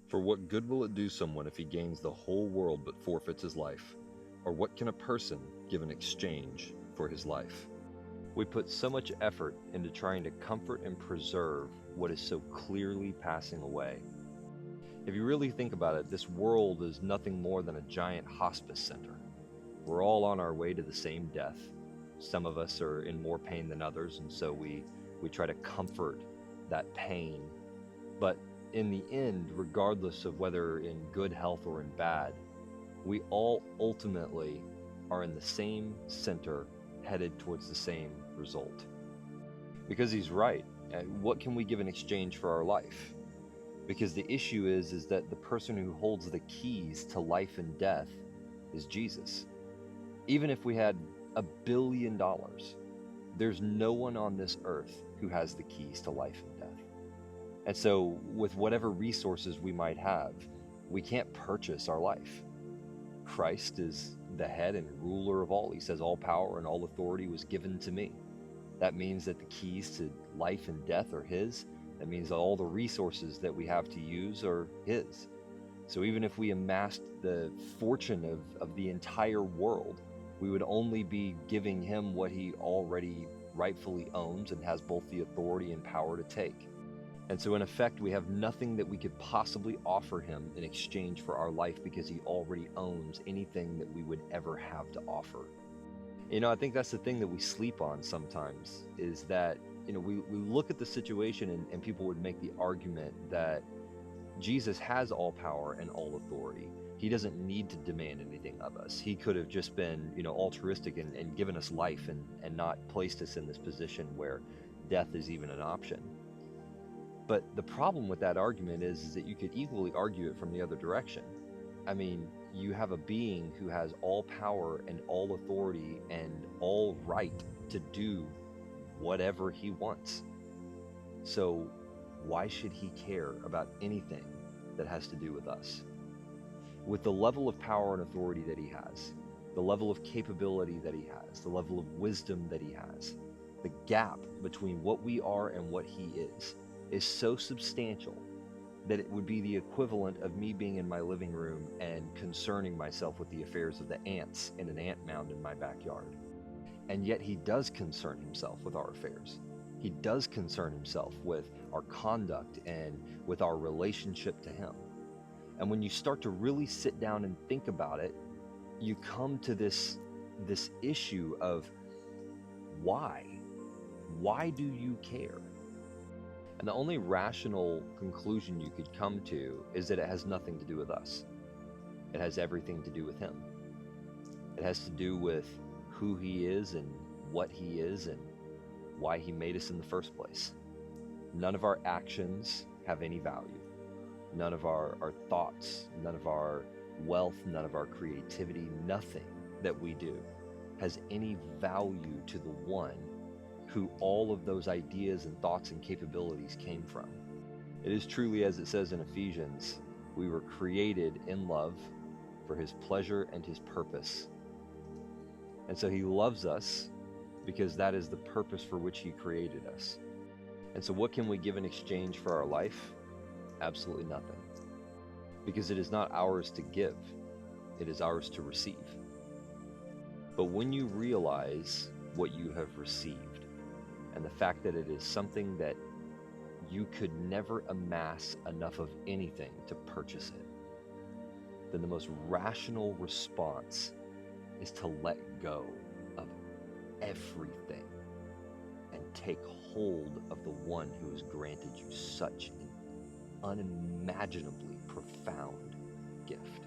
For what good will it do someone if he gains the whole world but forfeits his life? Or what can a person give in exchange for his life? We put so much effort into trying to comfort and preserve what is so clearly passing away. If you really think about it, this world is nothing more than a giant hospice center. We're all on our way to the same death. Some of us are in more pain than others, and so we try to comfort that pain. But in the end, regardless of whether in good health or in bad, we all ultimately are in the same center, headed towards the same result. Because he's right. What can we give in exchange for our life? Because the issue is that the person who holds the keys to life and death is Jesus. Even if we had $1 billion, there's no one on this earth who has the keys to life and death. And so, with whatever resources we might have, we can't purchase our life. Christ is the head and ruler of all. He says, all power and all authority was given to me. That means that the keys to life and death are his. That means that all the resources that we have to use are his. So even if we amassed the fortune of the entire world, we would only be giving him what he already rightfully owns and has both the authority and power to take. And so in effect, we have nothing that we could possibly offer him in exchange for our life because he already owns anything that we would ever have to offer. I think that's the thing that we sleep on sometimes, is that, we look at the situation and people would make the argument that Jesus has all power and all authority. He doesn't need to demand anything of us. He could have just been, altruistic and given us life and not placed us in this position where death is even an option. But the problem with that argument is that you could equally argue it from the other direction. I mean, you have a being who has all power and all authority and all right to do whatever he wants. So why should he care about anything that has to do with us? With the level of power and authority that he has, the level of capability that he has, the level of wisdom that he has, the gap between what we are and what he is so substantial that it would be the equivalent of me being in my living room and concerning myself with the affairs of the ants in an ant mound in my backyard. And yet he does concern himself with our affairs. He does concern himself with our conduct and with our relationship to him. And when you start to really sit down and think about it, you come to this issue of why? Why do you care? And the only rational conclusion you could come to is that it has nothing to do with us. It has everything to do with him. It has to do with who he is and what he is and why he made us in the first place. None of our actions have any value. None of our thoughts, none of our wealth, none of our creativity, nothing that we do has any value to the one who all of those ideas and thoughts and capabilities came from. It is truly as it says in Ephesians, we were created in love for his pleasure and his purpose. And so he loves us because that is the purpose for which he created us. And so what can we give in exchange for our life? Absolutely nothing. Because it is not ours to give, it is ours to receive. But when you realize what you have received, and the fact that it is something that you could never amass enough of anything to purchase it, then the most rational response is to let go of everything and take hold of the one who has granted you such an unimaginably profound gift.